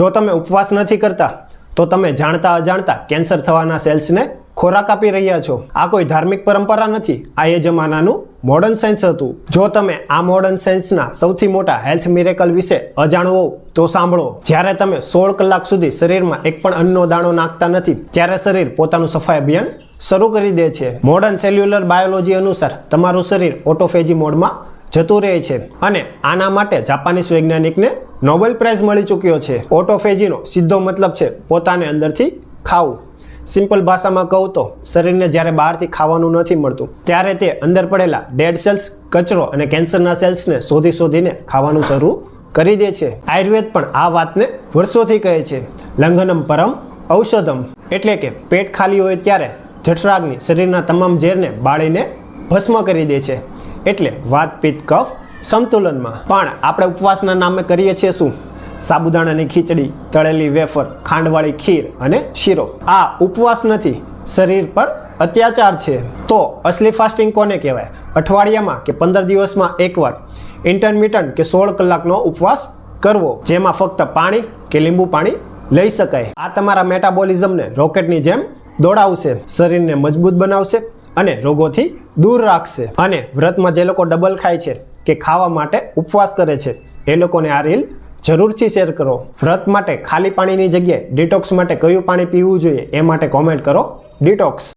જો તમે ઉપવાસ નથી કરતા તો તમે જાણતા અજાણતા કેન્સર થવાના સેલ્સને ખોરાક આપી રહ્યા છો. આ કોઈ ધાર્મિક પરંપરા નથી, આ એ જમાનાનું મોડર્ન સાયન્સ હતું. જો તમે આ મોડર્ન સાયન્સના સૌથી મોટા હેલ્થ મિરેકલ વિશે અજાણ હોવ તો સાંભળો. જ્યારે તમે 16 કલાક સુધી શરીરમાં એક પણ અન્નનો દાણો નાખતા નથી ત્યારે શરીર પોતાનું સફાઈ અભિયાન શરૂ કરી દે છે. મોડર્ન સેલ્યુલર બાયોલોજી અનુસાર તમારું શરીર ઓટોફેજી મોડમાં જતું રહે છે અને આના માટે જાપાનીઝ વૈજ્ઞાનિકને નોબેલ પ્રાઇઝ મળી ચૂક્યો છે. ઓટોફેજીનો સીધો મતલબ છે પોતાને અંદરથી ખાવું. સિમ્પલ ભાષામાં કહું તો શરીરને જ્યારે બહારથી ખાવાનું નથી મળતું ત્યારે તે અંદર પડેલા ડેડ સેલ્સ, કચરો અને કેન્સરના સેલ્સને શોધીને ખાવાનું શરૂ કરી દે છે. આયુર્વેદ પણ આ વાતને વર્ષોથી કહે છે. લંઘનમ પરમ ઔષધમ, એટલે કે પેટ ખાલી હોય ત્યારે જઠરાગ્નિ શરીરના તમામ ઝેરને બાળીને ભસ્મ કરી દે છે. એટલે વાત, પિત્ત, કફ સંતુલનમાં. પણ આપણે ઉપવાસના નામે કરીએ છીએ શું? સાબુદાણાની ખીચડી, તળેલી વેફર, ખાંડવાળી ખીર અને શીરો. આ ઉપવાસ નથી, શરીર પર અત્યાચાર છે. તો અસલી ફાસ્ટિંગ કોને કહેવાય? અઠવાડિયામાં કે 15 દિવસમાં એકવાર ઇન્ટરમિટન્ટ કે 16 કલાકનો ઉપવાસ કરવો, જેમાં ફક્ત પાણી કે લીંબુ પાણી લઈ શકાય. આ તમારા મેટાબોલિઝમને રોકેટની જેમ દોડાવશે, શરીરને મજબૂત બનાવશે અને રોગોથી દૂર રાખશે. અને વ્રતમાં જે લોકો ડબલ ખાય છે કે ખાવા માટે ઉપવાસ કરે છે એ લોકોને આ રીલ જરૂરથી શેર કરો. વ્રત માટે ખાલી પાણીની જગ્યાએ ડિટોક્સ માટે કયું પાણી પીવું જોઈએ એ માટે કોમેન્ટ કરો ડિટોક્સ.